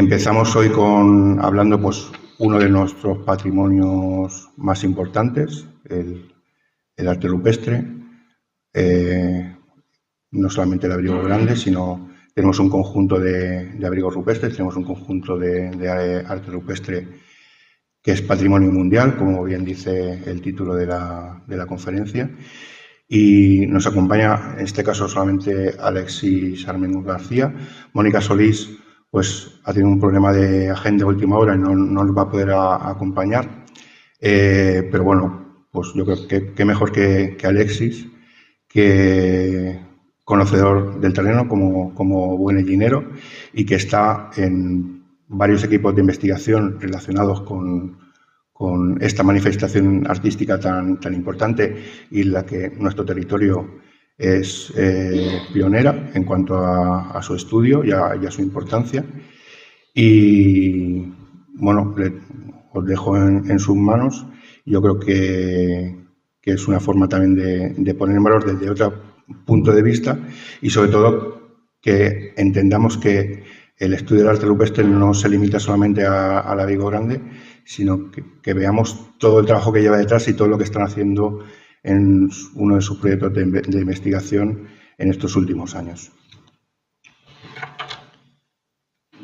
Empezamos hoy hablando pues uno de nuestros patrimonios más importantes, el arte rupestre. No solamente el abrigo grande, sino tenemos un conjunto de abrigos rupestres, tenemos un conjunto de arte rupestre que es patrimonio mundial, como bien dice el título de la conferencia. Y nos acompaña, en este caso, solamente Alexis Armengol García. Mónica Solís pues ha tenido un problema de agenda de última hora y no nos va a poder acompañar. Pero bueno, pues yo creo que qué mejor que Alexis, que conocedor del terreno como buen hellinero y que está en varios equipos de investigación relacionados con esta manifestación artística tan importante y en la que nuestro territorio es pionera en cuanto a su estudio y a su importancia. Y bueno, os dejo en sus manos. Yo creo que es una forma también de poner en valor desde otro punto de vista y sobre todo que entendamos que el estudio del arte rupestre no se limita solamente al abrigo grande, sino que veamos todo el trabajo que lleva detrás y todo lo que están haciendo en uno de sus proyectos de investigación en estos últimos años.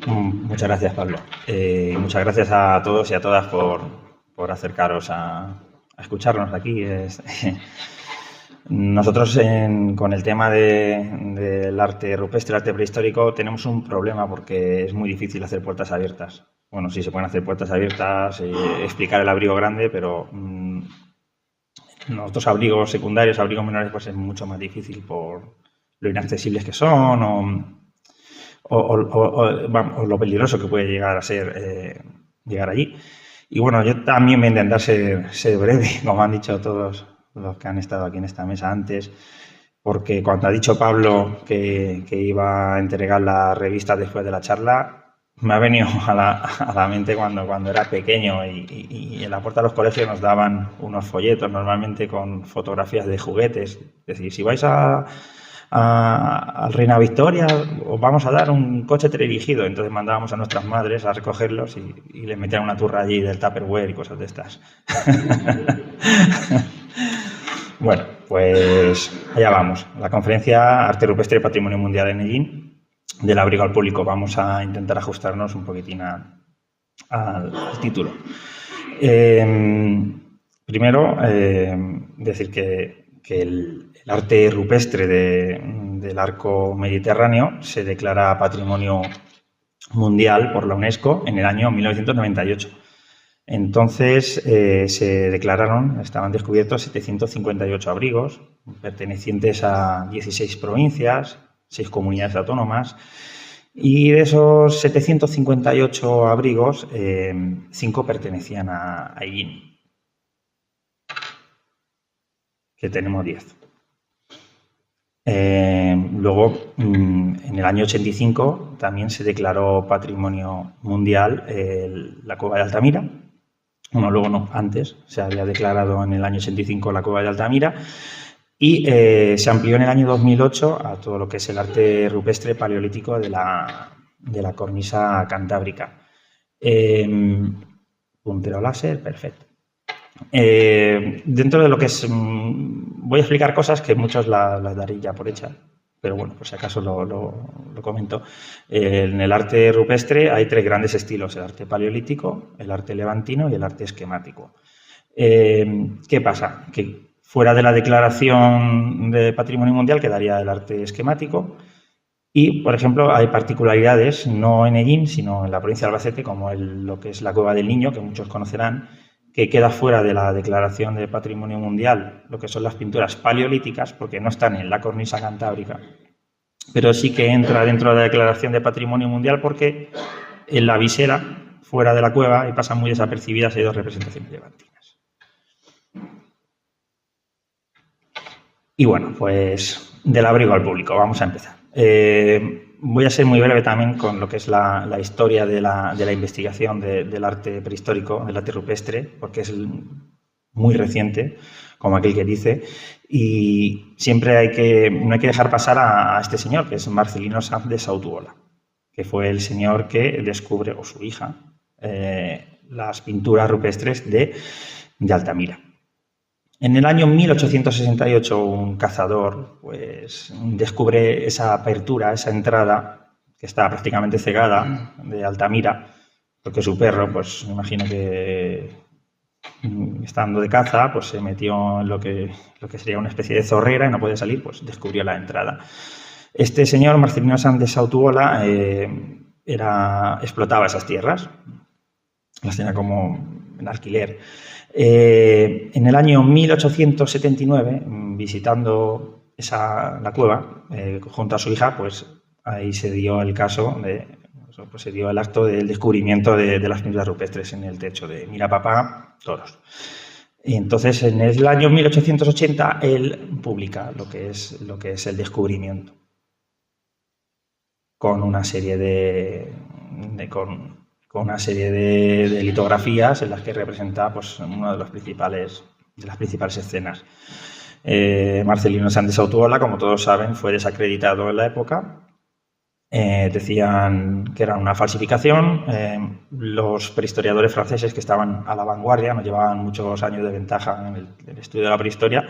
Muchas gracias, Pablo. Muchas gracias a todos y a todas por acercaros a escucharnos aquí. Nosotros con el tema del arte rupestre, el arte prehistórico, tenemos un problema porque es muy difícil hacer puertas abiertas. Bueno, sí se pueden hacer puertas abiertas, explicar el abrigo grande, pero los abrigos secundarios, abrigos menores, pues es mucho más difícil por lo inaccesibles que son o lo peligroso que puede llegar a ser llegar allí. Y bueno, yo también voy a intentar ser breve, como han dicho todos los que han estado aquí en esta mesa antes, porque cuando ha dicho Pablo que iba a entregar la revista después de la charla, me ha venido a la mente cuando era pequeño y en la puerta de los colegios nos daban unos folletos normalmente con fotografías de juguetes. Es decir, si vais al Reina Victoria os vamos a dar un coche teledirigido. Entonces mandábamos a nuestras madres a recogerlos y les metían una turra allí del Tupperware y cosas de estas. Bueno, pues allá vamos. La conferencia Arte Rupestre y Patrimonio Mundial en Hellín, del abrigo al público. Vamos a intentar ajustarnos un poquitín al título. Primero, decir que el arte rupestre del arco mediterráneo se declara Patrimonio Mundial por la UNESCO en el año 1998. Entonces estaban descubiertos 758 abrigos pertenecientes a 16 provincias, 6 comunidades autónomas, y de esos 758 abrigos, 5 pertenecían a Hellín, que tenemos 10. Luego, en el año 85, también se declaró Patrimonio Mundial la Cueva de Altamira. Bueno, luego no, antes se había declarado en el año 85 la Cueva de Altamira y se amplió en el año 2008 a todo lo que es el arte rupestre paleolítico de la cornisa cantábrica. Puntero láser, perfecto. Dentro de lo que es... voy a explicar cosas que muchos las daré ya por hechas, pero bueno, por si acaso lo comento. En el arte rupestre hay 3 grandes estilos: el arte paleolítico, el arte levantino y el arte esquemático. ¿Qué pasa? Que fuera de la declaración de Patrimonio Mundial quedaría el arte esquemático y, por ejemplo, hay particularidades, no en Hellín, sino en la provincia de Albacete, como lo que es la Cueva del Niño, que muchos conocerán, que queda fuera de la declaración de Patrimonio Mundial, lo que son las pinturas paleolíticas, porque no están en la cornisa cantábrica, pero sí que entra dentro de la declaración de Patrimonio Mundial porque en la visera, fuera de la cueva, y pasan muy desapercibidas, hay 2 representaciones levantinas. Y bueno, pues del abrigo al público, vamos a empezar. Voy a ser muy breve también con lo que es la historia de la investigación del arte prehistórico, del arte rupestre, porque es muy reciente, como aquel que dice, y siempre no hay que dejar pasar a este señor, que es Marcelino Sanz de Sautuola. que fue el señor que descubre, o su hija, las pinturas rupestres de Altamira. En el año 1868 un cazador pues, descubre esa apertura, esa entrada que está prácticamente cegada de Altamira, porque su perro, pues me imagino que estando de caza, pues se metió en lo que sería una especie de zorrera y no podía salir, pues descubrió la entrada. Este señor, Marcelino Sanz de Sautuola, explotaba esas tierras, las tenía como en alquiler. En el año 1879, visitando la cueva junto a su hija, pues ahí se dio el caso se dio el acto del descubrimiento de las pinturas rupestres en el techo de Mira papá, toros. Y entonces, en el año 1880, él publica lo que es el descubrimiento, con una serie de litografías en las que representa pues, una de las principales escenas. Marcelino Sanz de Sautuola, como todos saben, fue desacreditado en la época. Decían que era una falsificación. Los prehistoriadores franceses, que estaban a la vanguardia, nos llevaban muchos años de ventaja en el estudio de la prehistoria,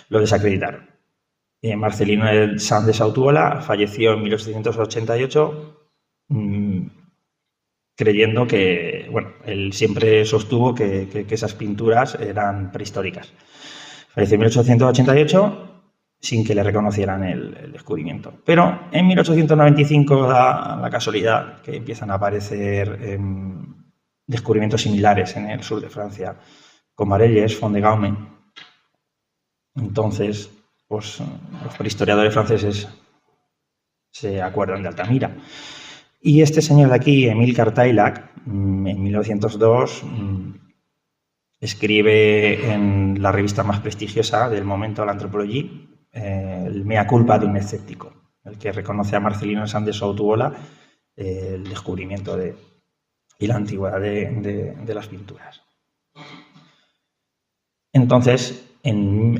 lo desacreditaron. Marcelino Sanz de Sautuola falleció en 1888 creyendo que, bueno, él siempre sostuvo que esas pinturas eran prehistóricas. Falleció en 1888 sin que le reconocieran el descubrimiento. Pero en 1895 da la casualidad que empiezan a aparecer descubrimientos similares en el sur de Francia, con Marelles, Font de Gaume. Entonces, pues, los prehistoriadores franceses se acuerdan de Altamira. Y este señor de aquí, Émile Cartaillac, en 1902, escribe en la revista más prestigiosa del momento, la Anthropologie, el mea culpa de un escéptico, el que reconoce a Marcelino Sanz de Sautuola el descubrimiento y la antigüedad de las pinturas. Entonces,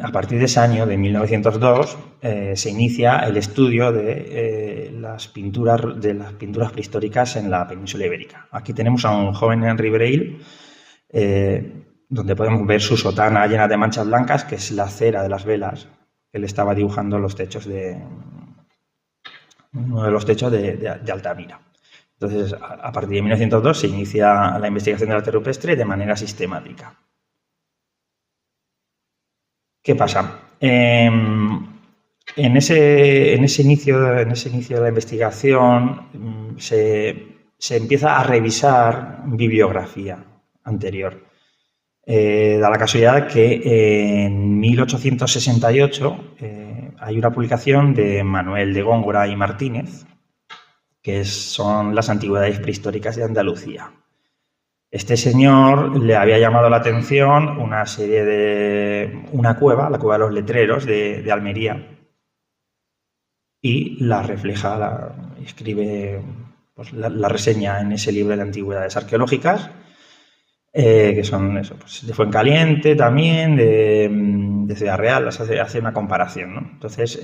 a partir de ese año, de 1902, se inicia el estudio de las pinturas prehistóricas en la península ibérica. Aquí tenemos a un joven Henri Breil, donde podemos ver su sotana llena de manchas blancas, que es la cera de las velas que él estaba dibujando en los techos uno de los techos de Altamira. Entonces, a partir de 1902 se inicia la investigación del arte rupestre de manera sistemática. ¿Qué pasa? En ese inicio de la investigación se empieza a revisar bibliografía anterior. Da la casualidad que en 1868 hay una publicación de Manuel de Góngora y Martínez, que son las antigüedades prehistóricas de Andalucía. Este señor le había llamado la atención una cueva, la cueva de los letreros de Almería, y la refleja, escribe pues, la reseña en ese libro de antigüedades arqueológicas, que son eso, pues, de Fuencaliente también, de Ciudad Real, hace una comparación, ¿no? Entonces,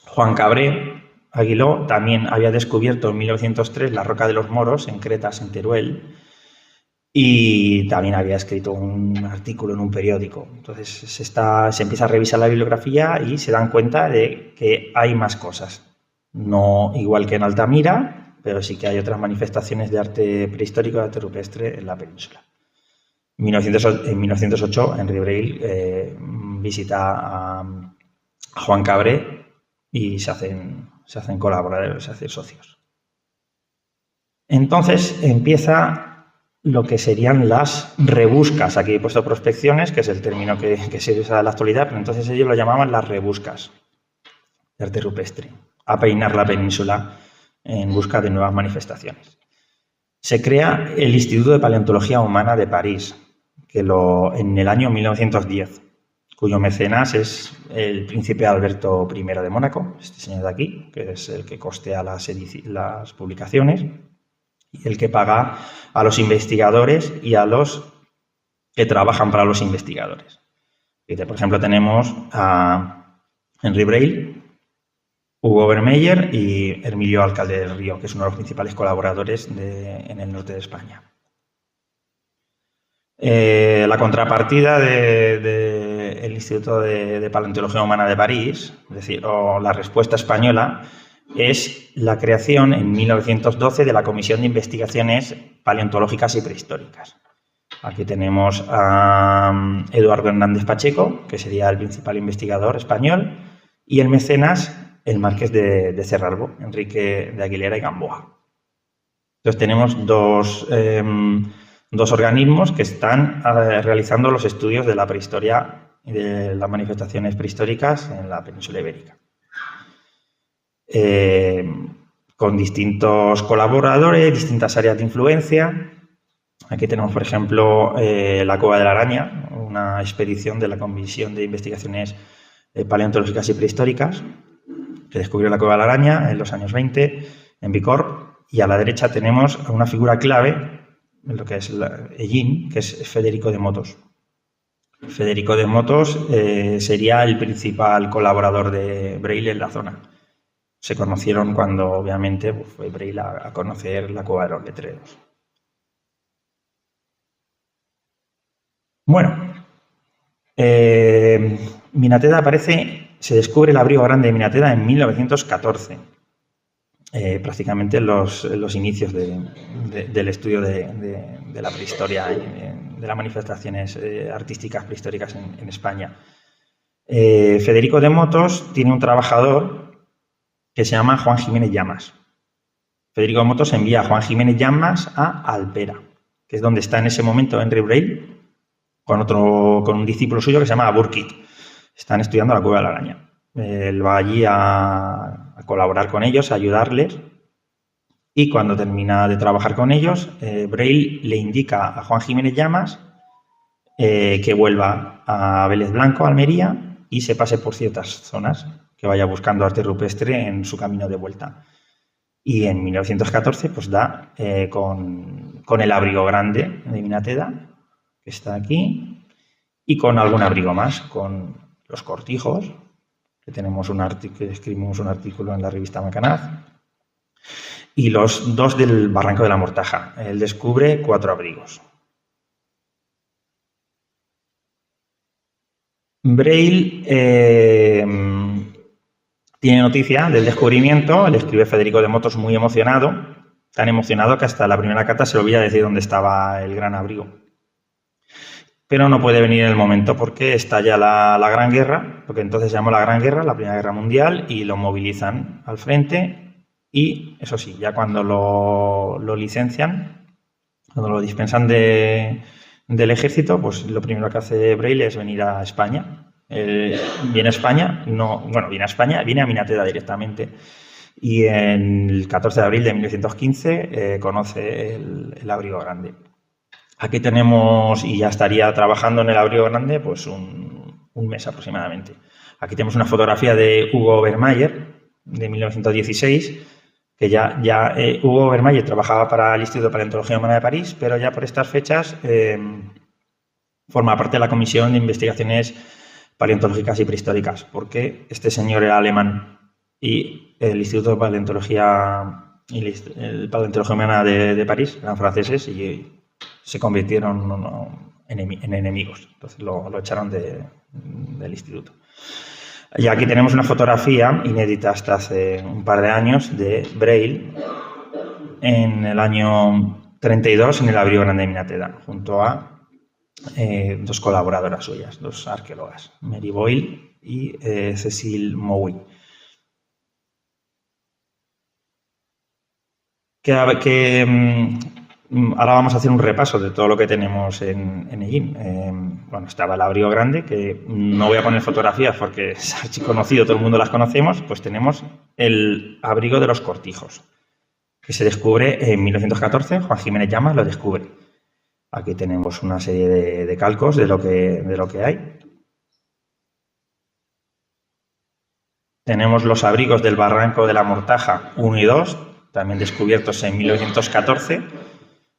Juan Cabré Aguiló también había descubierto en 1903 la Roca de los Moros en Cretas, en Teruel, y también había escrito un artículo en un periódico. Entonces se empieza a revisar la bibliografía y se dan cuenta de que hay más cosas. No igual que en Altamira, pero sí que hay otras manifestaciones de arte prehistórico, de arte rupestre en la península. En 1908, Henri Breil visita a Juan Cabré y se hacen colaboradores, se hacen socios. Entonces empieza lo que serían las rebuscas. Aquí he puesto prospecciones, que es el término que se usa en la actualidad, pero entonces ellos lo llamaban las rebuscas de arte rupestre, a peinar la península en busca de nuevas manifestaciones. Se crea el Instituto de Paleontología Humana de París, en el año 1910, cuyo mecenas es el príncipe Alberto I de Mónaco, este señor de aquí, que es el que costea las publicaciones y el que paga a los investigadores y a los que trabajan para los investigadores. Por ejemplo, tenemos a Henri Breil, Hugo Vermeyer y Hermilio Alcalde del Río, que es uno de los principales colaboradores en el norte de España. La contrapartida del Instituto de Paleontología Humana de París, es decir, o la respuesta española, es la creación en 1912 de la Comisión de Investigaciones Paleontológicas y Prehistóricas. Aquí tenemos a Eduardo Hernández Pacheco, que sería el principal investigador español, y el mecenas, el marqués de Cerralbo, Enrique de Aguilera y Gamboa. Entonces tenemos dos organismos que están realizando los estudios de la prehistoria y de las manifestaciones prehistóricas en la península ibérica. Con distintos colaboradores, distintas áreas de influencia. Aquí tenemos, por ejemplo, la Cueva de la Araña, una expedición de la Comisión de Investigaciones Paleontológicas y Prehistóricas, que descubrió la Cueva de la Araña en los años 20 en Bicorp. Y a la derecha tenemos una figura clave, en lo que es Ellín, que es Federico de Motos. Federico de Motos sería el principal colaborador de Braille en la zona. Se conocieron cuando, obviamente, fue Braille a conocer la Cueva de los Letreros. Bueno, Minateda se descubre el abrigo grande de Minateda en 1914, prácticamente en los inicios del estudio de la prehistoria, de las manifestaciones artísticas prehistóricas en España. Federico de Motos tiene un trabajador que se llama Juan Jiménez Llamas. Federico de Motos envía a Juan Jiménez Llamas a Alpera, que es donde está en ese momento Henry Braille, con un discípulo suyo que se llama Burkitt. Están estudiando la Cueva de la Araña. Él va allí a colaborar con ellos, a ayudarles, y cuando termina de trabajar con ellos, Braille le indica a Juan Jiménez Llamas que vuelva a Vélez Blanco, Almería, y se pase por ciertas zonas, que vaya buscando arte rupestre en su camino de vuelta. Y en 1914 pues da con el abrigo grande de Minateda, que está aquí, y con algún abrigo más, con los cortijos, que escribimos un artículo en la revista Macanaz, y los dos del Barranco de la Mortaja. Él descubre 4 abrigos. Braille tiene noticia del descubrimiento, le escribe Federico de Motos muy emocionado, tan emocionado que hasta la primera carta se le olvida decir dónde estaba el gran abrigo. Pero no puede venir en el momento porque estalla la Gran Guerra, lo que entonces se llamó la Gran Guerra, la Primera Guerra Mundial, y lo movilizan al frente y, eso sí, ya cuando lo licencian, cuando lo dispensan del ejército, pues lo primero que hace Braille es venir a España. Viene a España, viene a Minateda directamente. Y en el 14 de abril de 1915 conoce el abrigo grande. Aquí tenemos, y ya estaría trabajando en el abrigo grande, pues un mes aproximadamente. Aquí tenemos una fotografía de Hugo Vermeyer, de 1916, que ya Hugo Vermeyer trabajaba para el Instituto de Paleontología Humana de París, pero ya por estas fechas forma parte de la Comisión de Investigaciones Paleontológicas y Prehistóricas, porque este señor era alemán y el Instituto de Paleontología y el Paleontología Humana de París eran franceses y se convirtieron en enemigos. Entonces lo echaron del instituto. Y aquí tenemos una fotografía inédita hasta hace un par de años de Braille en el año 32 en el abrigo grande de Minateda, junto a 2 colaboradoras suyas, 2 arqueólogas, Mary Boyle y Cecil Mowie. Ahora vamos a hacer un repaso de todo lo que tenemos en Ellín. Bueno, estaba el abrigo grande, que no voy a poner fotografías porque es archiconocido, todo el mundo las conocemos. Pues tenemos el abrigo de los cortijos, que se descubre en 1914, Juan Jiménez Llamas lo descubre. Aquí tenemos una serie de calcos de lo que hay. Tenemos los abrigos del Barranco de la Mortaja 1 y 2, también descubiertos en 1914.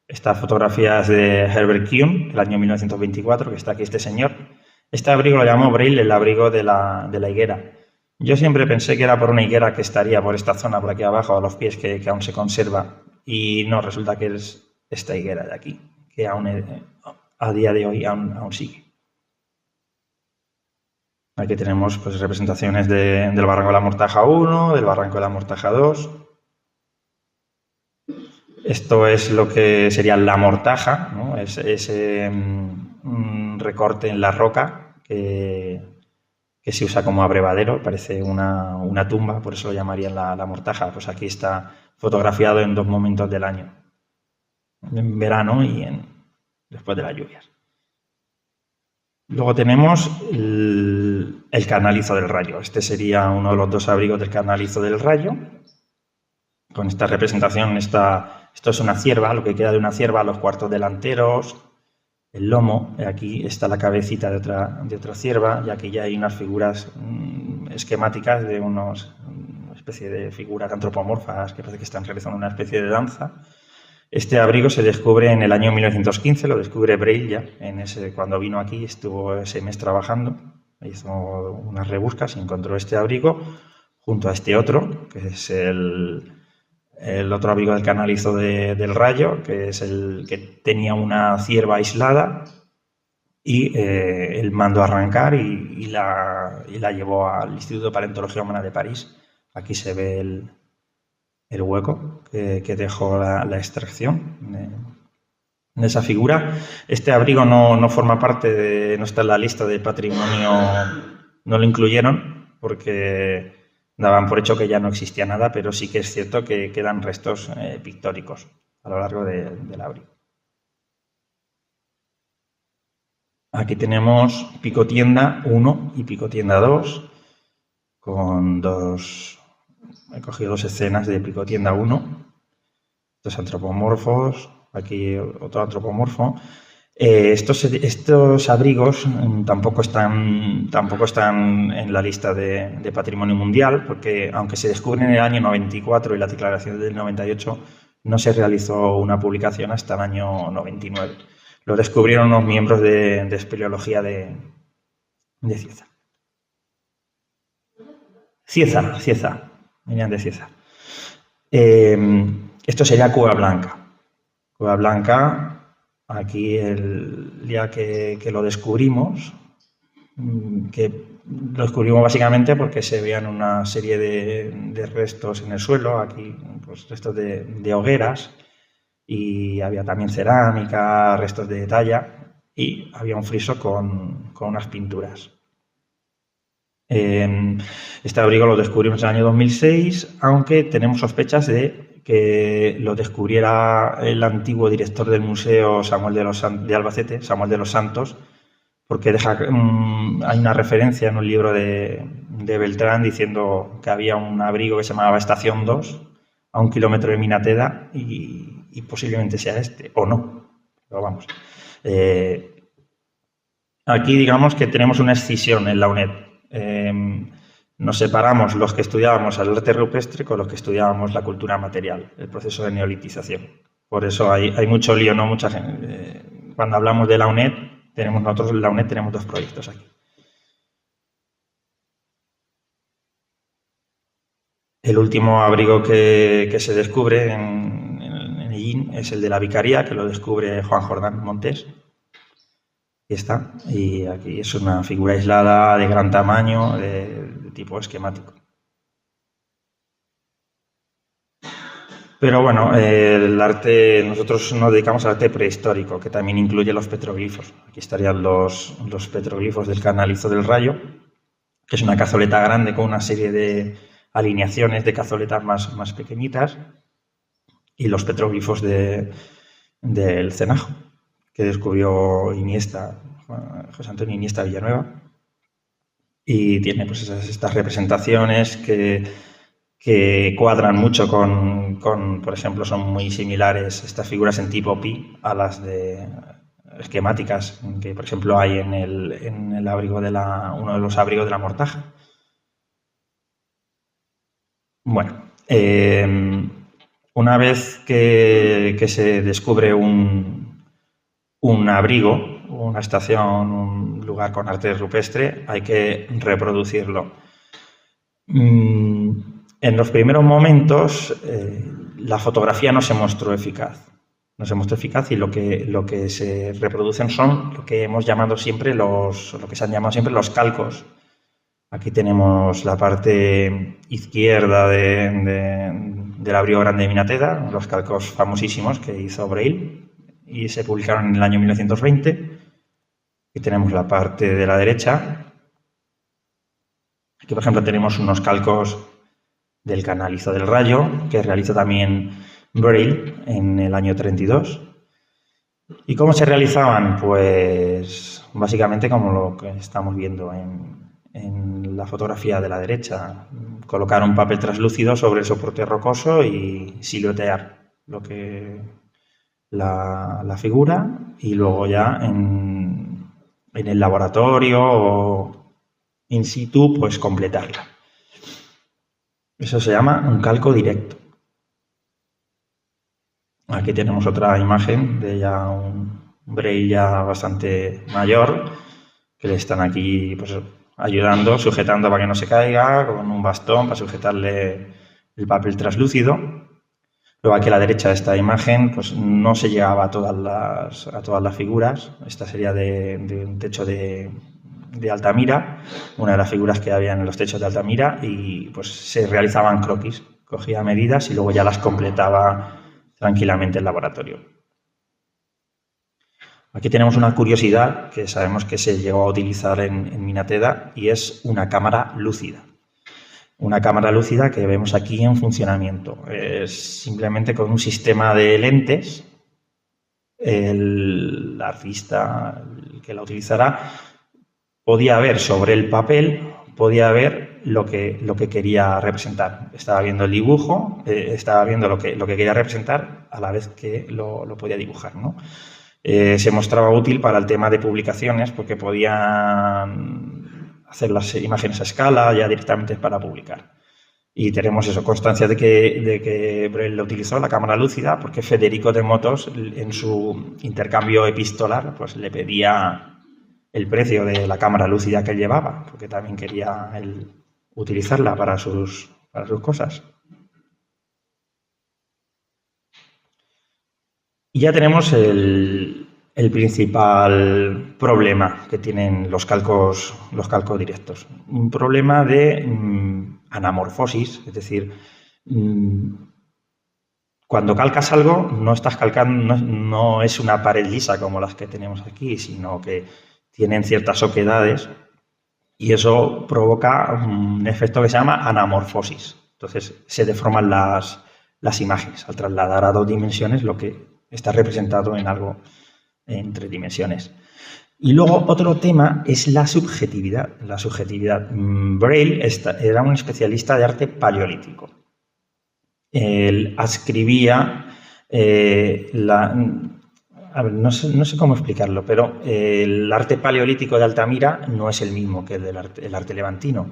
Esta fotografía es de Herbert Kuhn, del año 1924, que está aquí este señor. Este abrigo lo llamó Braille el abrigo de la higuera. Yo siempre pensé que era por una higuera que estaría por esta zona, por aquí abajo, a los pies, que aún se conserva. Y no, resulta que es esta higuera de aquí, que aún a día de hoy aún sigue. Aquí tenemos pues, representaciones del Barranco de la Mortaja 1, del Barranco de la Mortaja 2. Esto es lo que sería la mortaja, ¿no? Es ese recorte en la roca que se usa como abrevadero, parece una tumba, por eso lo llamarían la mortaja. Pues aquí está fotografiado en 2 momentos del año, en verano y después de las lluvias. Luego tenemos el Canalizo del Rayo. Este sería uno de los 2 abrigos del Canalizo del Rayo. Con esta representación, esto es una cierva, lo que queda de una cierva, los cuartos delanteros, el lomo. Aquí está la cabecita de otra cierva, y aquí ya hay unas figuras esquemáticas de una especie de figuras antropomorfas que parece que están realizando una especie de danza. Este abrigo se descubre en el año 1915, lo descubre Breil cuando vino aquí, estuvo ese mes trabajando, hizo unas rebuscas y encontró este abrigo junto a este otro, que es el otro abrigo del Canalizo del Rayo, que es el que tenía una cierva aislada, y él mandó arrancar y la llevó al Instituto de Paleontología Humana de París. Aquí se ve el hueco que dejó la extracción de esa figura. Este abrigo no forma parte no está en la lista de patrimonio, no lo incluyeron porque daban por hecho que ya no existía nada, pero sí que es cierto que quedan restos pictóricos a lo largo del abrigo. Aquí tenemos picotienda 1 y picotienda 2, con he cogido 2 escenas de picotienda 1, 2 antropomorfos, aquí otro antropomorfo. Estos abrigos tampoco están en la lista de Patrimonio Mundial, porque aunque se descubren en el año 94 y la declaración del 98, no se realizó una publicación hasta el año 99. Lo descubrieron unos miembros de espeleología de Cieza. Venían de Cieza. Esto sería Cueva Blanca. Cueva Blanca, aquí el día que lo descubrimos, básicamente porque se veían una serie de restos en el suelo, aquí pues, restos de hogueras, y había también cerámica, restos de talla, y había un friso con unas pinturas. Este abrigo lo descubrimos en el año 2006, aunque tenemos sospechas de que lo descubriera el antiguo director del museo de Albacete, Samuel de los Santos, porque hay una referencia en un libro de Beltrán diciendo que había un abrigo que se llamaba Estación 2, a 1 kilómetro de Minateda, y posiblemente sea este, o no, pero vamos. Aquí digamos que tenemos una escisión en la UNED. Nos separamos los que estudiábamos el arte rupestre con los que estudiábamos la cultura material, el proceso de neolitización. Por eso hay mucho lío, ¿no? Mucha gente. Cuando hablamos de la UNED, nosotros en la UNED tenemos 2 proyectos aquí. El último abrigo que se descubre en Ellín es el de la Vicaría, que lo descubre Juan Jordán Montes. Aquí está, y aquí es una figura aislada de gran tamaño, de tipo esquemático. Pero bueno, el arte, nosotros nos dedicamos al arte prehistórico, que también incluye los petroglifos. Aquí estarían los petroglifos del Canalizo del Rayo, que es una cazoleta grande con una serie de alineaciones de cazoletas más pequeñitas, y los petroglifos del Cenajo, que descubrió José Antonio Iniesta Villanueva, y tiene pues estas representaciones que cuadran mucho con, por ejemplo, son muy similares estas figuras en tipo pi a las de esquemáticas que, por ejemplo, hay en el abrigo uno de los abrigos de la Mortaja. Bueno, una vez que se descubre un abrigo, una estación, un lugar con arte rupestre, hay que reproducirlo. En los primeros momentos la fotografía no se mostró eficaz. No se mostró eficaz y lo que se reproducen son lo que hemos llamado siempre lo que se han llamado siempre los calcos. Aquí tenemos la parte izquierda del abrigo grande de Minateda, los calcos famosísimos que hizo Braille y se publicaron en el año 1920. Aquí tenemos la parte de la derecha. Aquí, por ejemplo, tenemos unos calcos del Canalizo del Rayo, que realizó también Braille en el año 32. ¿Y cómo se realizaban? Pues básicamente como lo que estamos viendo en la fotografía de la derecha. Colocar un papel translúcido sobre el soporte rocoso y siluetear la figura, y luego ya en el laboratorio o in situ, pues completarla. Eso se llama un calco directo. Aquí tenemos otra imagen de ya un Braille ya bastante mayor, que le están aquí pues ayudando, sujetando para que no se caiga, con un bastón para sujetarle el papel translúcido. Luego aquí a la derecha de esta imagen pues no se llegaba a todas las figuras. Esta sería de un techo de Altamira, una de las figuras que había en los techos de Altamira, y pues se realizaban croquis, cogía medidas y luego ya las completaba tranquilamente el laboratorio. Aquí tenemos una curiosidad que sabemos que se llegó a utilizar en Minateda, y es una cámara lúcida. Una cámara lúcida que vemos aquí en funcionamiento. Es simplemente con un sistema de lentes. El artista que la utilizará podía ver sobre el papel, podía ver lo que quería representar. Estaba viendo el dibujo, estaba viendo lo que quería representar a la vez que lo podía dibujar, ¿no? Se mostraba útil para el tema de publicaciones porque podían hacer las imágenes a escala ya directamente para publicar. Y tenemos eso, constancia de que Braille lo utilizó, la cámara lúcida, porque Federico de Motos, en su intercambio epistolar, pues le pedía el precio de la cámara lúcida que él llevaba, porque también quería él utilizarla para sus cosas. Y ya tenemos el principal problema que tienen los calcos directos. Un problema de anamorfosis, es decir, cuando calcas algo no estás calcando, no es una pared lisa como las que tenemos aquí, sino que tienen ciertas oquedades y eso provoca un efecto que se llama anamorfosis. Entonces se deforman las imágenes al trasladar a 2 dimensiones lo que está representado en algo en 3 dimensiones. Y luego otro tema es la subjetividad. Braille era un especialista de arte paleolítico. Él adscribía no sé cómo explicarlo, pero el arte paleolítico de Altamira no es el mismo que el arte levantino,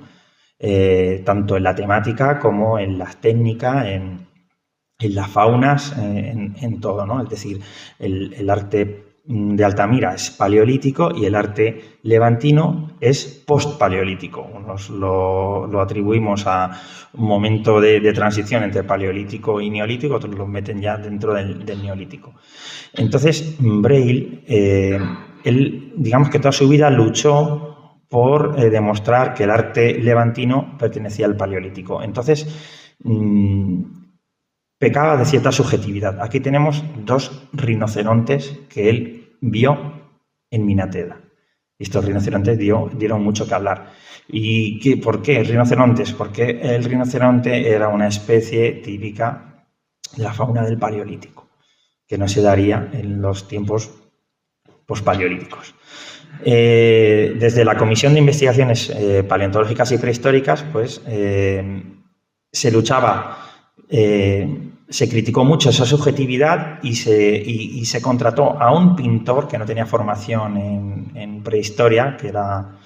tanto en la temática como en las técnicas, en las faunas, en todo, ¿no? Es decir, el arte de Altamira es paleolítico y el arte levantino es post-paleolítico. Unos lo atribuimos a un momento de transición entre paleolítico y neolítico, otros lo meten ya dentro del neolítico. Entonces, Braille, él, digamos que toda su vida luchó por demostrar que el arte levantino pertenecía al paleolítico. Entonces, pecaba de cierta subjetividad. Aquí tenemos 2 rinocerontes que él vio en Minateda. Estos rinocerontes dieron mucho que hablar. ¿Y por qué rinocerontes? Porque el rinoceronte era una especie típica de la fauna del Paleolítico, que no se daría en los tiempos pospaleolíticos. Desde la Comisión de Investigaciones Paleontológicas y Prehistóricas, pues se luchaba. Se criticó mucho esa subjetividad y se contrató a un pintor que no tenía formación en prehistoria, que era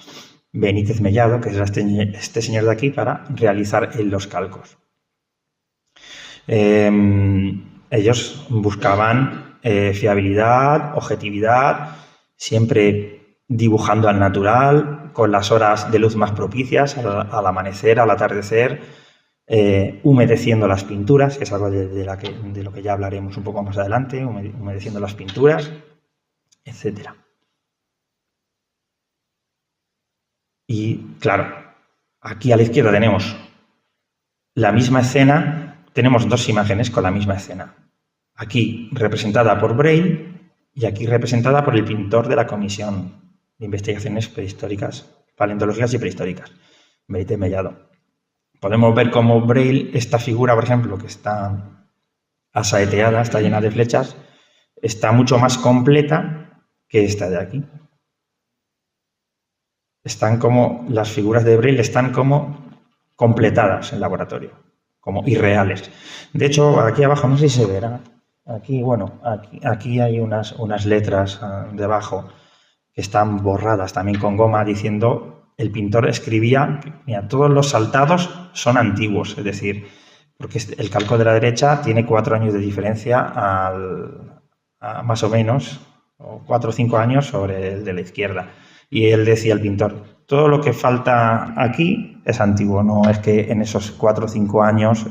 Benítez Mellado, que era este señor de aquí, para realizar los calcos. Ellos buscaban fiabilidad, objetividad, siempre dibujando al natural, con las horas de luz más propicias, al amanecer, al atardecer, humedeciendo las pinturas, que es algo de lo que ya hablaremos un poco más adelante, humedeciendo las pinturas, etc. Y claro, aquí a la izquierda tenemos la misma escena, tenemos dos imágenes con la misma escena. Aquí representada por Braille y aquí representada por el pintor de la Comisión de Investigaciones Prehistóricas, Paleontológicas y Prehistóricas, Meite Mellado. Podemos ver cómo Braille, esta figura, por ejemplo, que está asaeteada, está llena de flechas, está mucho más completa que esta de aquí. Están como, las figuras de Braille están como completadas en laboratorio, como irreales. De hecho, aquí abajo, no sé si se verá, aquí, bueno, aquí hay unas letras debajo que están borradas también con goma, diciendo, el pintor escribía, mira, todos los saltados son antiguos, es decir, porque el calco de la derecha tiene 4 años de diferencia a más o menos, o 4 o 5 años sobre el de la izquierda. Y él decía, el pintor, todo lo que falta aquí es antiguo, no es que en esos 4 o 5 años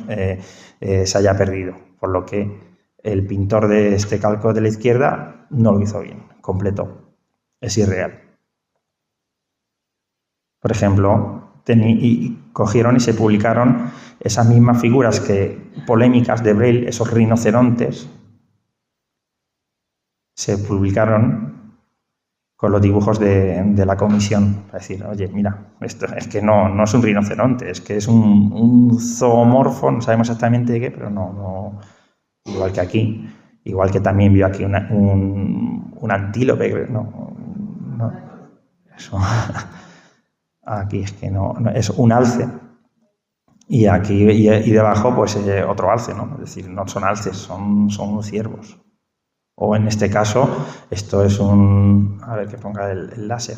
se haya perdido, por lo que el pintor de este calco de la izquierda no lo hizo bien, completo, es irreal. Por ejemplo, cogieron y se publicaron esas mismas figuras polémicas de Braille, esos rinocerontes, se publicaron con los dibujos de la comisión, para decir, oye, mira, esto es que no es un rinoceronte, es que es un zoomorfo, no sabemos exactamente qué, pero no igual que aquí, igual que también vio aquí un antílope, no, eso, aquí es que no es un alce, y aquí y debajo pues otro alce, ¿no? Es decir, no son alces, son ciervos. O en este caso, esto es a ver que ponga el láser.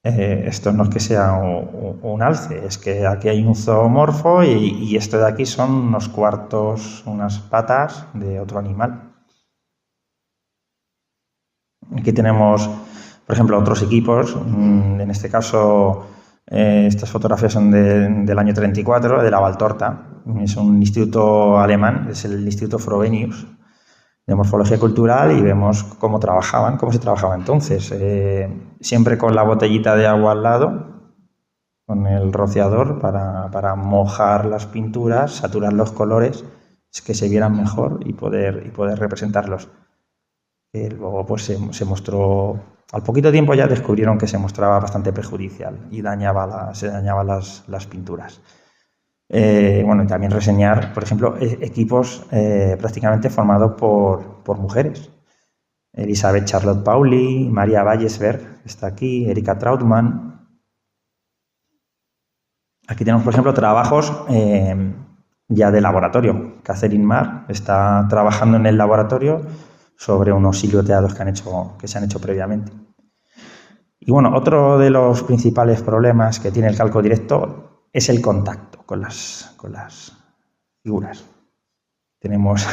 Esto no es que sea un alce, es que aquí hay un zoomorfo y esto de aquí son unos cuartos, unas patas de otro animal. Aquí tenemos, por ejemplo, otros equipos. En este caso, estas fotografías son del año 34, de la Valtorta. Es un instituto alemán, es el Instituto Frobenius de Morfología Cultural, y vemos cómo se trabajaba entonces. Siempre con la botellita de agua al lado, con el rociador para mojar las pinturas, saturar los colores, que se vieran mejor y poder representarlos. Luego pues se mostró, al poquito tiempo ya descubrieron que se mostraba bastante perjudicial y se dañaban las pinturas. Bueno, y también reseñar, por ejemplo, equipos prácticamente formados por mujeres. Elizabeth Charlotte Pauli, María Wallesberg, está aquí, Erika Trautmann. Aquí tenemos, por ejemplo, trabajos ya de laboratorio. Catherine Marr está trabajando en el laboratorio sobre unos silueteados que se han hecho previamente. Y bueno, otro de los principales problemas que tiene el calco directo es el contacto con las figuras. Tenemos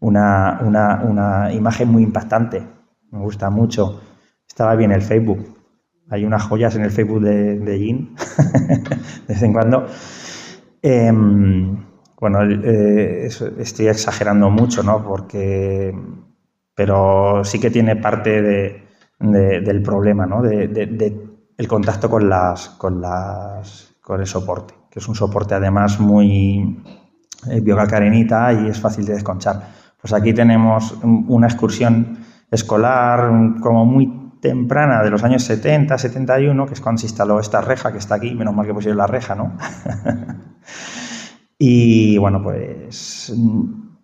una imagen muy impactante, me gusta mucho. Estaba bien el Facebook. Hay unas joyas en el Facebook de Jean, de vez en cuando. Bueno, estoy exagerando mucho, ¿no? Pero sí que tiene parte del problema, ¿no? El contacto con el soporte, que es un soporte además muy biogacarenita y es fácil de desconchar. Pues aquí tenemos una excursión escolar como muy temprana de los años 70, 71, que es cuando se instaló esta reja que está aquí, menos mal que pusieron la reja, ¿no? Y bueno, pues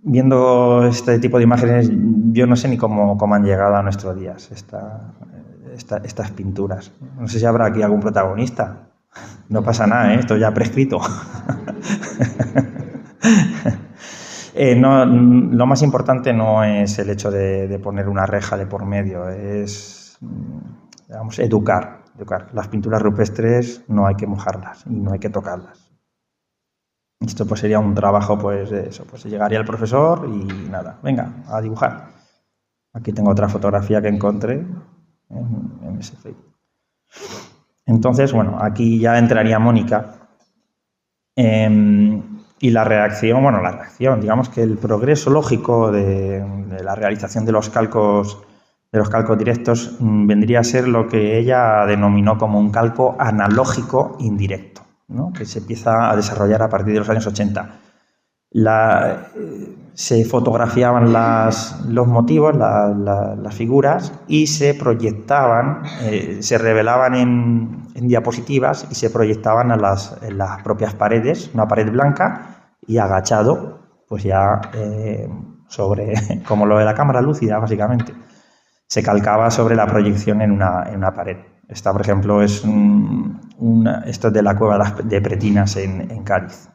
viendo este tipo de imágenes, yo no sé ni cómo han llegado a nuestros días estas pinturas. No sé si habrá aquí algún protagonista. No pasa nada, esto ya prescrito. Lo más importante no es el hecho de poner una reja de por medio, es, digamos, educar. Las pinturas rupestres no hay que mojarlas y no hay que tocarlas. Esto pues sería un trabajo pues de eso, pues llegaría el profesor y nada, venga, a dibujar. Aquí tengo otra fotografía que encontré en ese Facebook. Entonces, bueno, aquí ya entraría Mónica. Y la reacción, digamos que el progreso lógico de la realización de los calcos directos vendría a ser lo que ella denominó como un calco analógico indirecto, ¿no? Que se empieza a desarrollar a partir de los años 80. Se fotografiaban los motivos, las figuras, y se proyectaban, se revelaban en diapositivas y se proyectaban en las propias paredes, una pared blanca, y agachado, pues ya como lo de la cámara lúcida, básicamente, se calcaba sobre la proyección en una pared. Esta, por ejemplo, es esto es de la cueva de Pretinas en Cádiz.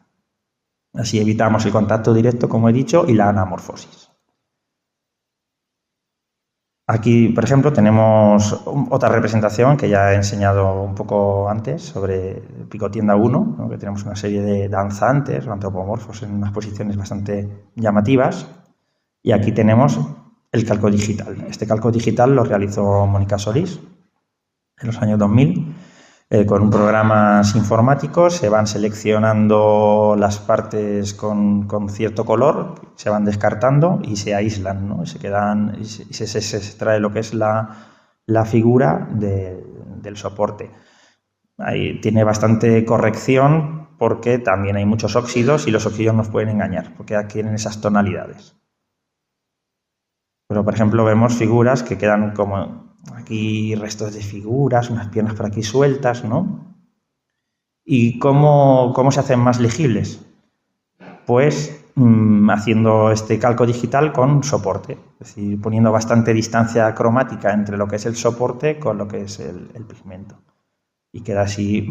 Así evitamos el contacto directo, como he dicho, y la anamorfosis. Aquí, por ejemplo, tenemos otra representación que ya he enseñado un poco antes sobre Picotienda 1, ¿no? Que tenemos una serie de danzantes o antropomorfos en unas posiciones bastante llamativas. Y aquí tenemos el calco digital. Este calco digital lo realizó Mónica Solís en los años 2000. Con programas informáticos se van seleccionando las partes con cierto color, se van descartando y se aíslan, ¿no? Y se extrae lo que es la figura del soporte. Ahí tiene bastante corrección porque también hay muchos óxidos y los óxidos nos pueden engañar porque adquieren esas tonalidades. Pero, por ejemplo, vemos figuras que quedan como aquí restos de figuras, unas piernas por aquí sueltas, ¿no? ¿Y cómo se hacen más legibles? Pues haciendo este calco digital con soporte, es decir, poniendo bastante distancia cromática entre lo que es el soporte con lo que es el pigmento. Y queda así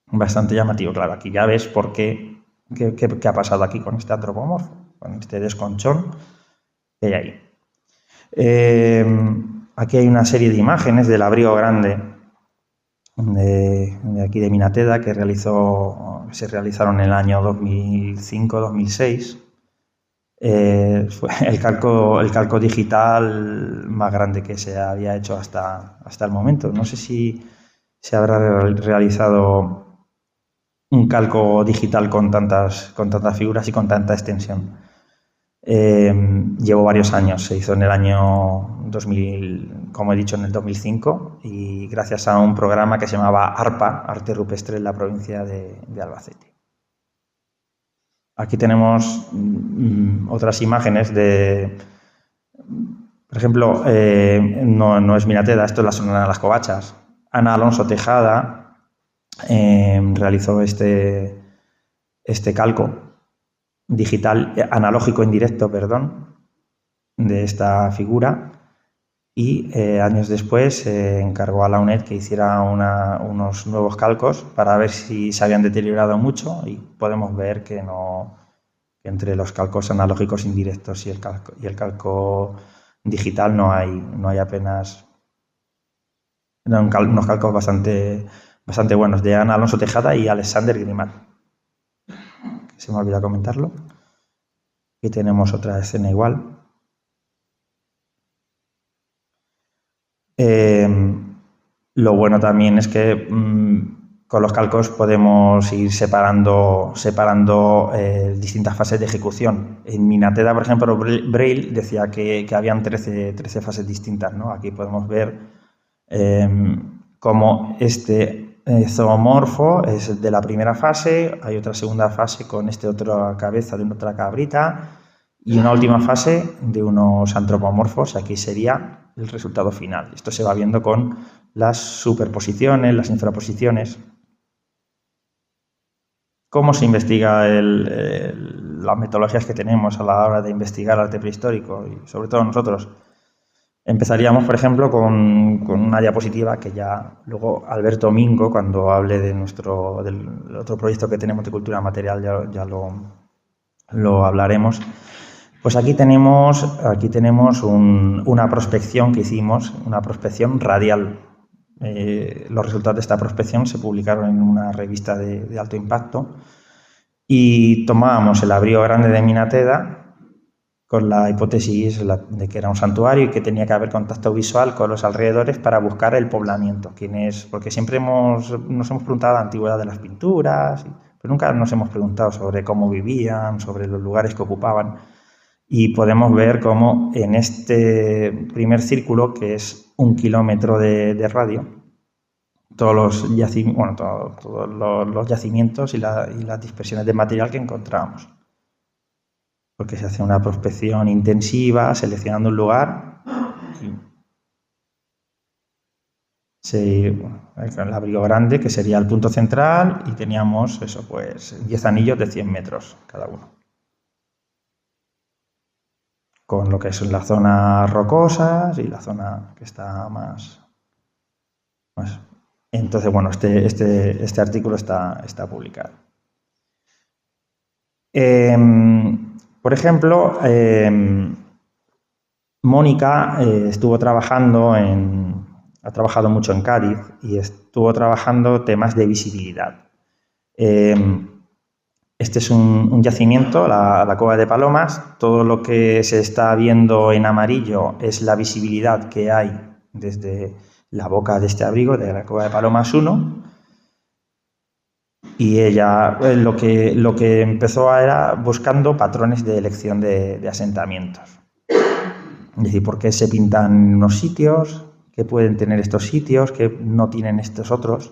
bastante llamativo. Claro, aquí ya ves por qué ha pasado aquí con este antropomorfo, con este desconchón que hay ahí. Aquí hay una serie de imágenes del abrigo grande de aquí de Minateda que se realizaron en el año 2005-2006. Fue el calco digital más grande que se había hecho hasta el momento. No sé si se habrá realizado un calco digital con tantas figuras y con tanta extensión. Llevó varios años, se hizo en el año 2000, como he dicho, en el 2005, y gracias a un programa que se llamaba ARPA, Arte Rupestre, en la provincia de Albacete. Aquí tenemos otras imágenes por ejemplo, no es Minateda, esto es la Sonora de las Covachas. Ana Alonso Tejada realizó este calco digital, analógico indirecto, de esta figura, y años después se encargó a la UNED que hiciera unos nuevos calcos para ver si se habían deteriorado mucho, y podemos ver que entre los calcos analógicos indirectos y el calco digital no hay apenas, eran unos calcos bastante buenos, de Ana Alonso Tejada y Alexander Grimal. Se me olvidó comentarlo. Aquí tenemos otra escena igual. Lo bueno también es que con los calcos podemos ir separando distintas fases de ejecución. En Minateda, por ejemplo, Braille decía que habían 13 fases distintas, ¿no? Aquí podemos ver cómo este zoomorfo es de la primera fase, hay otra segunda fase con otra cabeza de otra cabrita y una última fase de unos antropomorfos. Aquí sería el resultado final. Esto se va viendo con las superposiciones, las infraposiciones. ¿Cómo se investiga las metodologías que tenemos a la hora de investigar arte prehistórico? Y sobre todo nosotros empezaríamos, por ejemplo, con una diapositiva que ya luego Alberto Mingo, cuando hable del otro proyecto que tenemos de cultura material, ya lo hablaremos. Pues aquí tenemos una prospección que hicimos, una prospección radial. Los resultados de esta prospección se publicaron en una revista de alto impacto y tomábamos el abrigo grande de Minateda con la hipótesis de que era un santuario y que tenía que haber contacto visual con los alrededores para buscar el poblamiento. Porque siempre nos hemos preguntado la antigüedad de las pinturas, pero nunca nos hemos preguntado sobre cómo vivían, sobre los lugares que ocupaban. Y podemos ver cómo en este primer círculo, que es 1 kilómetro de radio, todos los yacimientos y las dispersiones de material que encontramos. Porque se hace una prospección intensiva, seleccionando un lugar. El abrigo grande, que sería el punto central, y teníamos 10 anillos de 100 metros cada uno. Con lo que es las zonas rocosas y la zona que está más. Entonces, bueno, este artículo está publicado. Por ejemplo, Mónica ha trabajado mucho en Cádiz y estuvo trabajando temas de visibilidad. Este es un yacimiento, la Cueva de Palomas. Todo lo que se está viendo en amarillo es la visibilidad que hay desde la boca de este abrigo, de la Cueva de Palomas 1. Y ella lo que empezó era buscando patrones de elección de asentamientos. Es decir, ¿por qué se pintan unos sitios? ¿Qué pueden tener estos sitios que no tienen estos otros?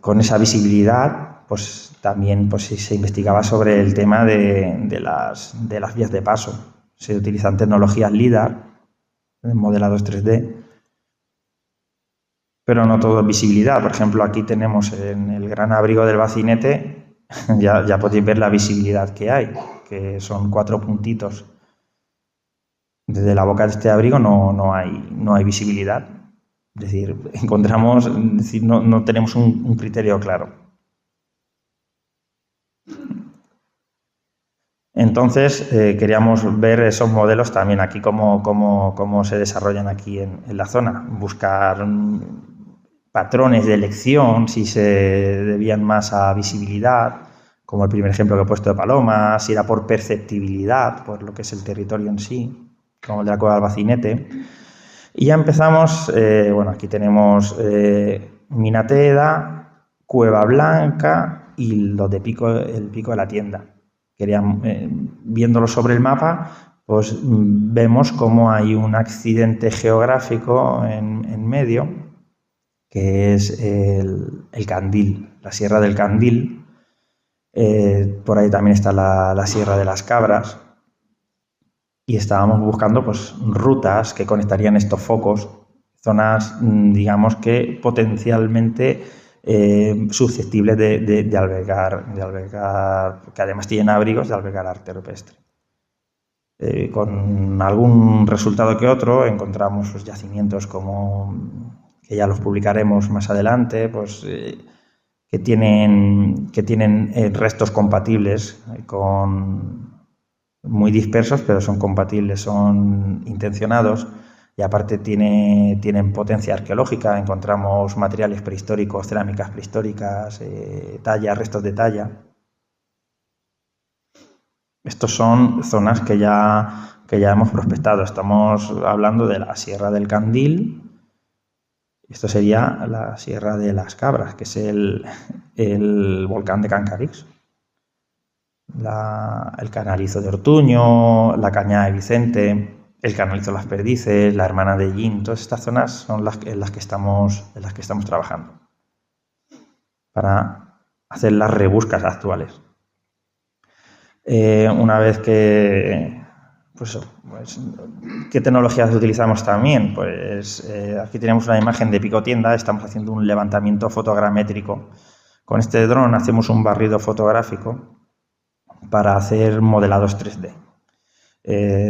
Con esa visibilidad, pues también se investigaba sobre el tema de las vías de paso. Se utilizan tecnologías LIDAR, modelados 3D, pero no todo es visibilidad. Por ejemplo, aquí tenemos en el gran abrigo del Bacinete, ya podéis ver la visibilidad que hay, que son 4 puntitos. Desde la boca de este abrigo no hay visibilidad. Es decir, no tenemos un criterio claro. Entonces, queríamos ver esos modelos también aquí, cómo se desarrollan aquí en la zona. Buscar patrones de elección, si se debían más a visibilidad, como el primer ejemplo que he puesto de Palomas, si era por perceptibilidad, por lo que es el territorio en sí, como el de la Cueva del Bacinete. Y ya empezamos, aquí tenemos Minatea, Cueva Blanca y el Pico de la Tienda. Viéndolo sobre el mapa, pues vemos cómo hay un accidente geográfico en medio, que es el Candil, la Sierra del Candil. Por ahí también está la Sierra de las Cabras. Y estábamos buscando rutas que conectarían estos focos, zonas, digamos, que potencialmente susceptibles de albergar, que además tienen abrigos, de albergar arte rupestre. Con algún resultado que otro encontramos yacimientos que ya los publicaremos más adelante, que tienen restos compatibles muy dispersos, pero son compatibles, son intencionados, y aparte tienen potencia arqueológica. Encontramos materiales prehistóricos, cerámicas prehistóricas, restos de talla. Estos son zonas que ya hemos prospectado. Estamos hablando de la Sierra del Candil. Esto sería la Sierra de las Cabras, que es el volcán de Cancarix. El Canalizo de Ortuño, la Cañada de Vicente, el Canalizo de las Perdices, la Hermana de Yin. Todas estas zonas son en las que estamos trabajando para hacer las rebuscas actuales. Una vez que ¿qué tecnologías utilizamos también? Aquí tenemos una imagen de Pico Tienda. Estamos haciendo un levantamiento fotogramétrico. Con este dron hacemos un barrido fotográfico para hacer modelados 3D.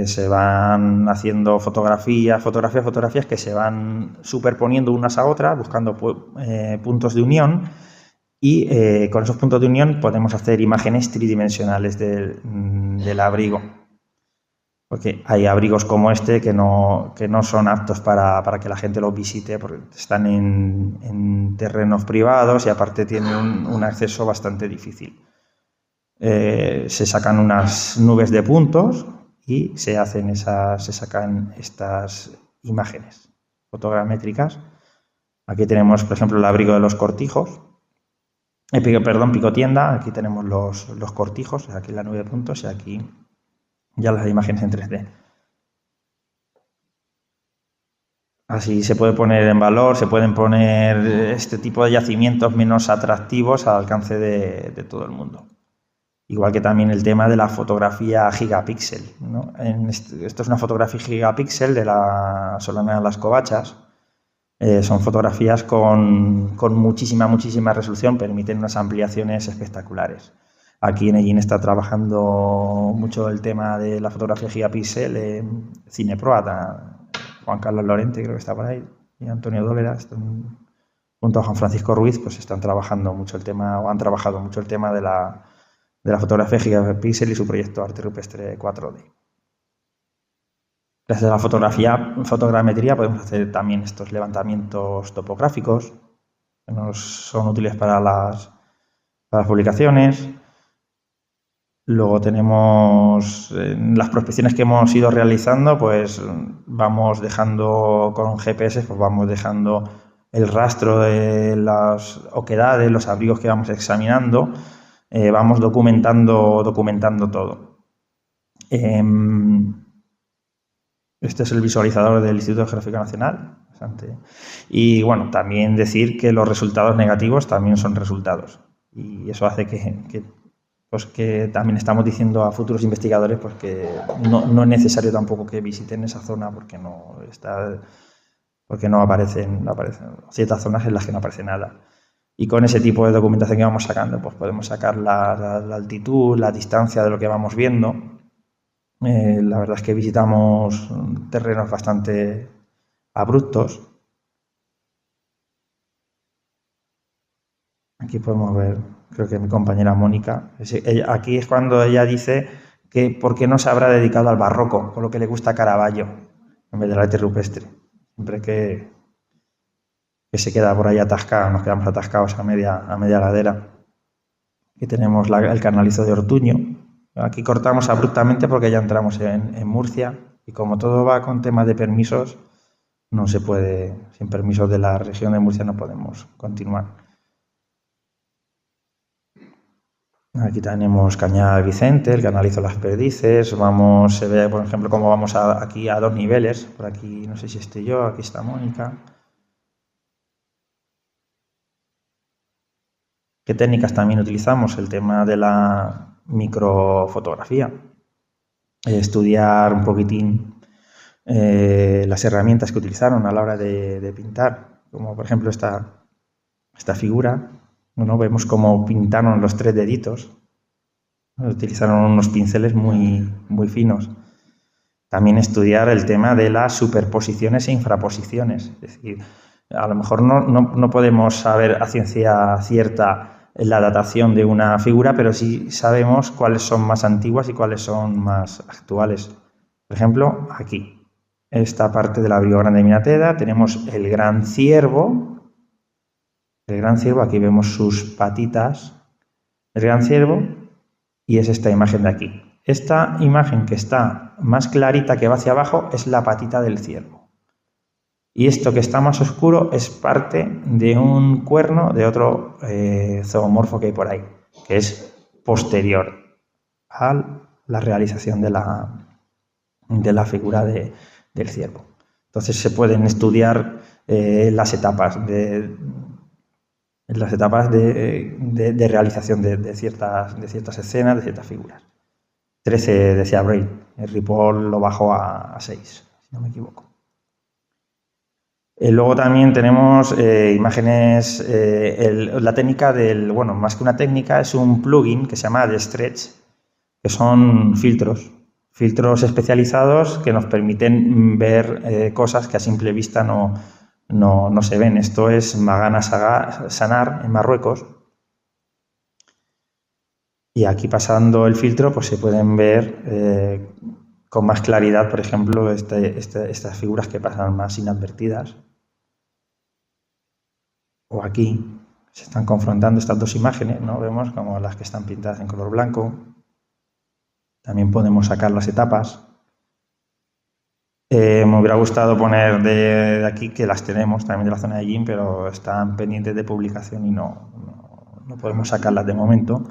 Se van haciendo fotografías que se van superponiendo unas a otras, buscando puntos de unión, y con esos puntos de unión podemos hacer imágenes tridimensionales del abrigo. Porque hay abrigos como este que no son aptos para que la gente los visite, porque están en terrenos privados y aparte tienen un acceso bastante difícil. se sacan unas nubes de puntos y se sacan estas imágenes fotogramétricas. Aquí tenemos, por ejemplo, el abrigo de los cortijos, picotienda. Aquí tenemos los cortijos, aquí la nube de puntos y aquí ya las imágenes en 3D. Así se puede poner en valor, se pueden poner este tipo de yacimientos menos atractivos al alcance de todo el mundo. Igual que también el tema de la fotografía gigapíxel, ¿no? Esto es una fotografía gigapíxel de la Solana de las Covachas. Son fotografías con muchísima resolución, permiten unas ampliaciones espectaculares. Aquí en Egin está trabajando mucho el tema de la fotografía gigapíxel, Cineproa, Juan Carlos Lorente creo que está por ahí, y Antonio Dólera, junto a Juan Francisco Ruiz, pues están trabajando mucho el tema, o han trabajado mucho el tema de la fotografía gigapíxel y su proyecto Arte Rupestre 4D. Gracias a la fotogrametría podemos hacer también estos levantamientos topográficos que nos son útiles para las publicaciones. Luego tenemos las prospecciones que hemos ido realizando, pues vamos dejando con GPS, pues vamos dejando el rastro de las oquedades, los abrigos que vamos examinando, vamos documentando todo. Este es el visualizador del Instituto Geográfico Nacional. Y bueno, también decir que los resultados negativos también son resultados. Y eso hace que también estamos diciendo a futuros investigadores pues que no es necesario tampoco que visiten esa zona porque no aparecen ciertas zonas en las que no aparece nada. Y con ese tipo de documentación que vamos sacando, pues podemos sacar la altitud, la distancia de lo que vamos viendo. La verdad es que visitamos terrenos bastante abruptos. Aquí podemos ver, creo que mi compañera Mónica, aquí es cuando ella dice que por qué no se habrá dedicado al barroco, con lo que le gusta a Caravaggio, en vez del arte rupestre. Siempre que se queda por ahí atascado, nos quedamos atascados a media ladera. Aquí tenemos el canalizo de Ortuño. Aquí cortamos abruptamente porque ya entramos en Murcia y como todo va con temas de permisos, no se puede, sin permisos de la región de Murcia no podemos continuar. Aquí tenemos Cañada de Vicente, el canalizo Las Perdices, se ve por ejemplo cómo vamos aquí a 2 niveles, por aquí no sé si estoy yo, aquí está Mónica. ¿Qué técnicas también utilizamos? El tema de la microfotografía, estudiar un poquitín las herramientas que utilizaron a la hora de pintar, como por ejemplo esta figura, ¿no? Vemos cómo pintaron los 3 deditos, utilizaron unos pinceles muy finos. También estudiar el tema de las superposiciones e infraposiciones, es decir, a lo mejor no podemos saber a ciencia cierta la datación de una figura, pero sí sabemos cuáles son más antiguas y cuáles son más actuales. Por ejemplo, aquí, esta parte del abrigo grande de Minateda, tenemos el gran ciervo. El gran ciervo, aquí vemos sus patitas. El gran ciervo, y es esta imagen de aquí. Esta imagen que está más clarita, que va hacia abajo, es la patita del ciervo. Y esto que está más oscuro es parte de un cuerno de otro zoomorfo que hay por ahí, que es posterior a la realización de la figura del ciervo. Entonces se pueden estudiar las etapas de realización de ciertas escenas, de ciertas figuras. 13 decía Braille, el Ripoll lo bajó a 6, si no me equivoco. Luego también tenemos imágenes, la técnica más que una técnica, es un plugin que se llama The Stretch, que son filtros especializados que nos permiten ver cosas que a simple vista no se ven. Esto es Magana Sanar, en Marruecos. Y aquí pasando el filtro, pues se pueden ver con más claridad, por ejemplo, estas figuras que pasan más inadvertidas. O aquí Se están confrontando estas dos imágenes, ¿no? Vemos como las que están pintadas en color blanco. También podemos sacar las etapas. Me hubiera gustado poner de aquí que las tenemos también de la zona de Jin, pero están pendientes de publicación y no podemos sacarlas de momento.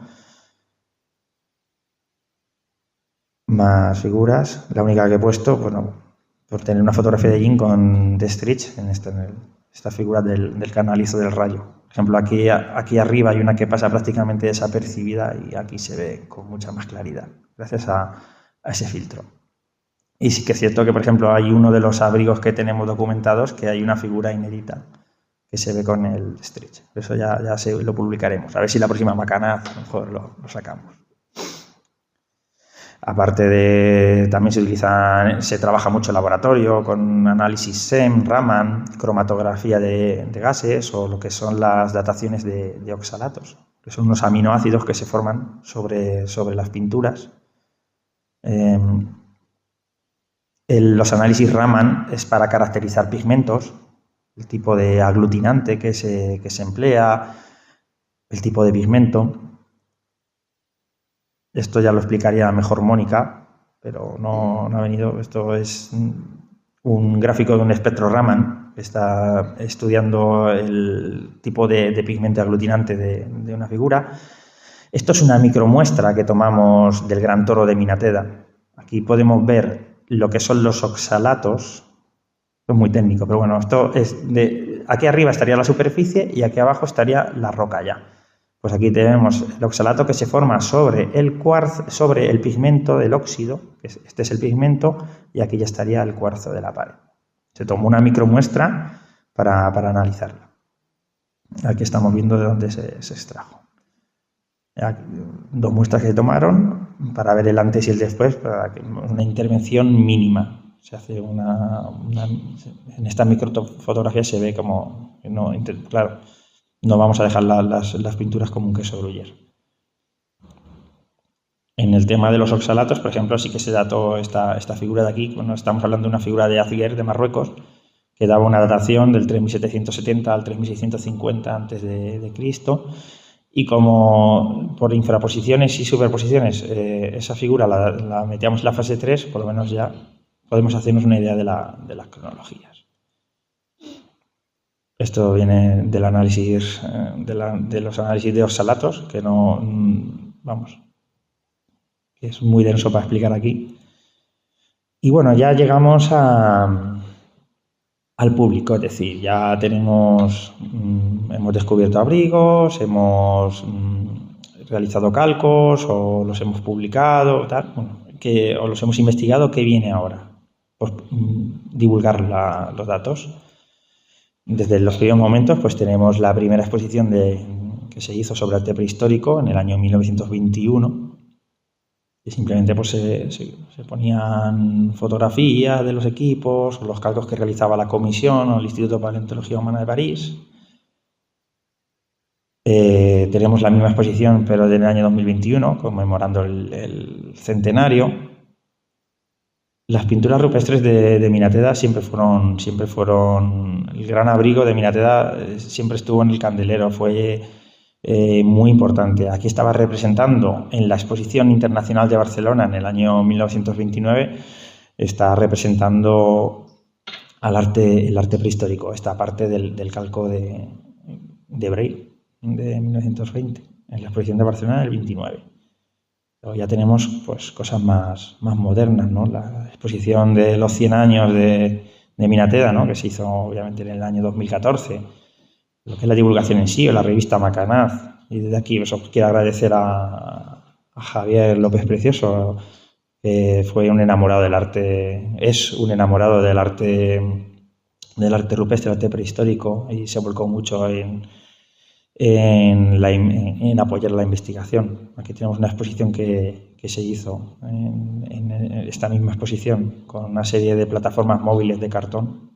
Más figuras. La única que he puesto, bueno, por tener una fotografía de Jin con The Stretch en esta figura del canalizo del rayo. Por ejemplo, aquí arriba hay una que pasa prácticamente desapercibida y aquí se ve con mucha más claridad, gracias a ese filtro. Y sí que es cierto que, por ejemplo, hay uno de los abrigos que tenemos documentados que hay una figura inédita que se ve con el Stretch. Eso ya lo publicaremos. A ver si la próxima Macanaz a lo mejor lo sacamos. Aparte también se trabaja mucho en laboratorio con análisis SEM, Raman, cromatografía de gases o lo que son las dataciones de oxalatos, que son unos aminoácidos que se forman sobre las pinturas. Los análisis Raman es para caracterizar pigmentos, el tipo de aglutinante que se emplea, el tipo de pigmento. Esto ya lo explicaría mejor Mónica, pero no ha venido. Esto es un gráfico de un espectro Raman que está estudiando el tipo de pigmento aglutinante de una figura. Esto es una micromuestra que tomamos del gran toro de Minateda. Aquí podemos ver lo que son los oxalatos. Esto es muy técnico, pero bueno, esto es aquí arriba estaría la superficie y aquí abajo estaría la roca ya. Pues aquí tenemos el oxalato que se forma sobre el cuarzo, sobre el pigmento del óxido, que este es el pigmento, y aquí ya estaría el cuarzo de la pared. Se tomó una micromuestra para analizarla. Aquí estamos viendo de dónde se extrajo. Aquí, 2 muestras que se tomaron para ver el antes y el después, para una intervención mínima. Se hace en esta microfotografía se ve como, claro, no vamos a dejar las pinturas como un queso gruyère. En el tema de los oxalatos, por ejemplo, sí que se dató esta figura de aquí, cuando estamos hablando de una figura de Azguer de Marruecos, que daba una datación del 3770 al 3650 a.C. Y como por infraposiciones y superposiciones esa figura la metíamos en la fase 3, por lo menos ya podemos hacernos una idea de las cronologías. Esto viene del análisis de los análisis de oxalatos, que que es muy denso para explicar aquí. Y bueno, ya llegamos al público, es decir, ya hemos descubierto abrigos, hemos realizado calcos o los hemos publicado, o los hemos investigado. ¿Qué viene ahora? Pues divulgar los datos. Desde los primeros momentos pues tenemos la primera exposición que se hizo sobre arte prehistórico en el año 1921, y simplemente pues se ponían fotografías de los equipos o los cálculos que realizaba la comisión o el Instituto de Paleontología Humana de París. Tenemos la misma exposición pero del año 2021, conmemorando el centenario. Las pinturas rupestres de Minateda siempre fueron el gran abrigo de Minateda, siempre estuvo en el candelero, fue muy importante. Aquí estaba representando en la Exposición Internacional de Barcelona en el año 1929, está representando el arte prehistórico, esta parte del calco de Braille de 1920, en la Exposición de Barcelona del 29. Ya tenemos pues cosas más modernas, ¿no? La exposición de los 100 años de Minateda, ¿no? Que se hizo obviamente en el año 2014, lo que es la divulgación en sí, o la revista Macanaz. Y desde aquí os quiero agradecer a Javier López Precioso, que fue un enamorado del arte, es un enamorado del arte rupestre, del arte prehistórico, y se volcó mucho en apoyar la investigación. Aquí tenemos una exposición que se hizo en esta misma exposición con una serie de plataformas móviles de cartón.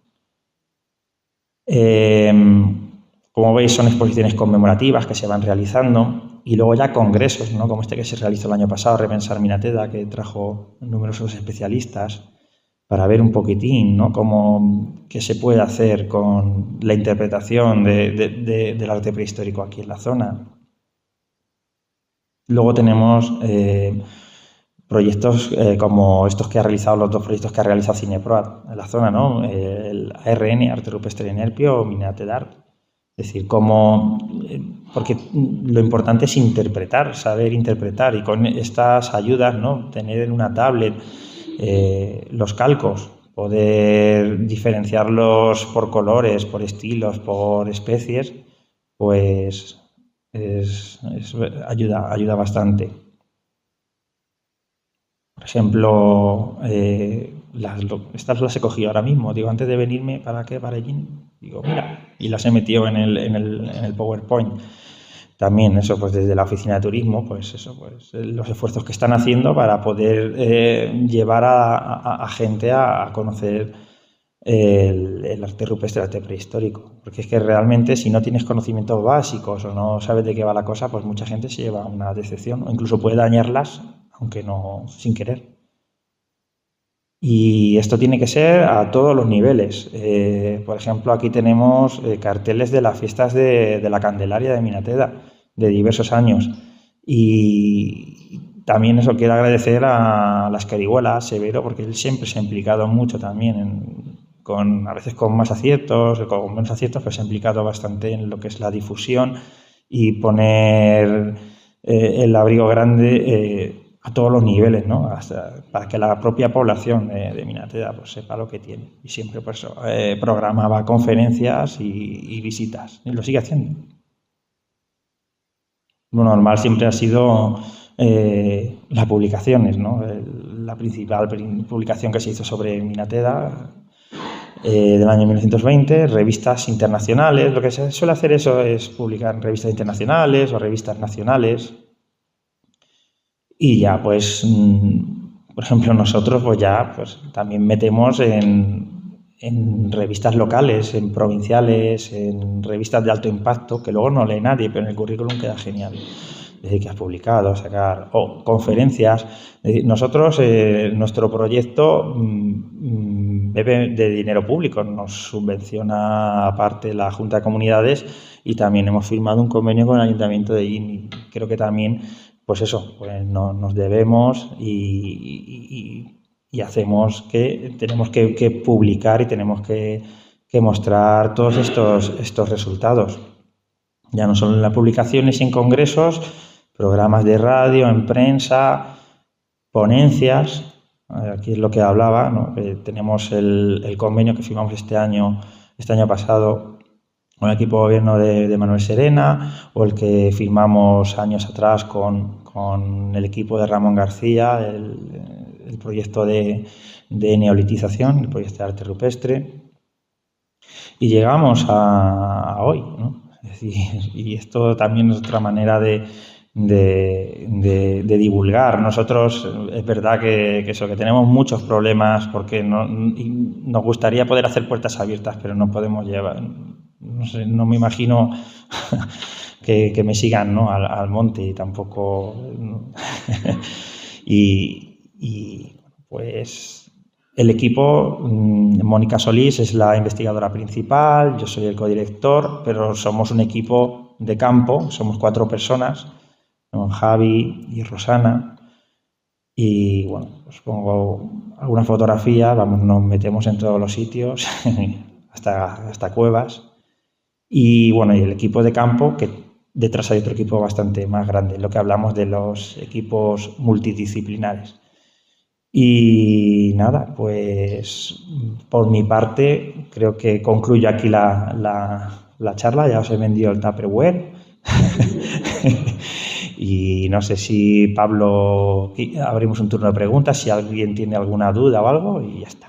Como veis, son exposiciones conmemorativas que se van realizando, y luego ya congresos, ¿no? Como este que se realizó el año pasado, Repensar Minateda, que trajo numerosos especialistas. para ver un poquitín, ¿no?, qué se puede hacer con la interpretación del arte prehistórico aquí en la zona. Luego tenemos proyectos como estos que ha realizado, los 2 proyectos que ha realizado Cineproat en la zona, ¿no? El ARN, Arte Rupestre en Nerpio, o Minated-Art. Es decir, porque lo importante es interpretar, saber interpretar, y con estas ayudas, ¿no?, tener en una tablet los calcos, poder diferenciarlos por colores, por estilos, por especies, pues ayuda bastante. Por ejemplo, estas las he cogido ahora mismo. Digo, antes de venirme para allí, digo, mira, y las he metido en el PowerPoint. También eso, pues desde la oficina de turismo, pues eso, pues los esfuerzos que están haciendo para poder llevar a gente a conocer el arte rupestre, el arte prehistórico. Porque es que realmente, si no tienes conocimientos básicos o no sabes de qué va la cosa, pues mucha gente se lleva una decepción, o incluso puede dañarlas, aunque no, sin querer. Y esto tiene que ser a todos los niveles. Por ejemplo, aquí tenemos carteles de las fiestas de la Candelaria de Minateda, de diversos años. Y también eso quiero agradecer a las Escarihuela, a Severo, porque él siempre se ha implicado mucho también, a veces con más aciertos, con menos aciertos, pero se ha implicado bastante en lo que es la difusión y poner el abrigo grande a todos los niveles, ¿no? Para que la propia población de Minateda pues sepa lo que tiene. Y siempre pues programaba conferencias y visitas, y lo sigue haciendo. Lo normal siempre ha sido las publicaciones, ¿no? La principal publicación que se hizo sobre Minateda del año 1920, revistas internacionales. Lo que se suele hacer eso es publicar en revistas internacionales o revistas nacionales. Y ya, pues, por ejemplo, nosotros pues ya pues también metemos en revistas locales, en provinciales, en revistas de alto impacto, que luego no lee nadie, pero en el currículum queda genial. Desde que has publicado, sacar, o conferencias. Nosotros, nuestro proyecto bebe de dinero público, nos subvenciona aparte la Junta de Comunidades, y también hemos firmado un convenio con el Ayuntamiento de Illín. Creo que también, pues eso, pues nos debemos y hacemos que tenemos que publicar y tenemos que mostrar todos estos resultados. Ya no solo en las publicaciones y en congresos, programas de radio, en prensa, ponencias. Aquí es lo que hablaba, ¿no? Tenemos el convenio que firmamos este año pasado con el equipo de gobierno de Manuel Serena, o el que firmamos años atrás con el equipo de Ramón García, el proyecto de neolitización, el proyecto de arte rupestre. Y llegamos a hoy, ¿no? Es decir, y esto también es otra manera de divulgar. Nosotros, es verdad que tenemos muchos problemas, porque nos gustaría poder hacer puertas abiertas, pero no podemos llevar, no sé, no me imagino que me sigan, ¿no?, al monte, y tampoco y pues el equipo, Mónica Solís es la investigadora principal, yo soy el codirector, pero somos un equipo de campo, somos 4 personas, ¿no?, Javi y Rosana. Y bueno, os pongo alguna fotografía, nos metemos en todos los sitios, hasta cuevas. Y bueno, y el equipo de campo, que detrás hay otro equipo bastante más grande, lo que hablamos de los equipos multidisciplinares. Y nada, pues por mi parte creo que concluyo aquí la charla. Ya os he vendido el Tupperware. Y no sé si, Pablo, abrimos un turno de preguntas, si alguien tiene alguna duda o algo, y ya está.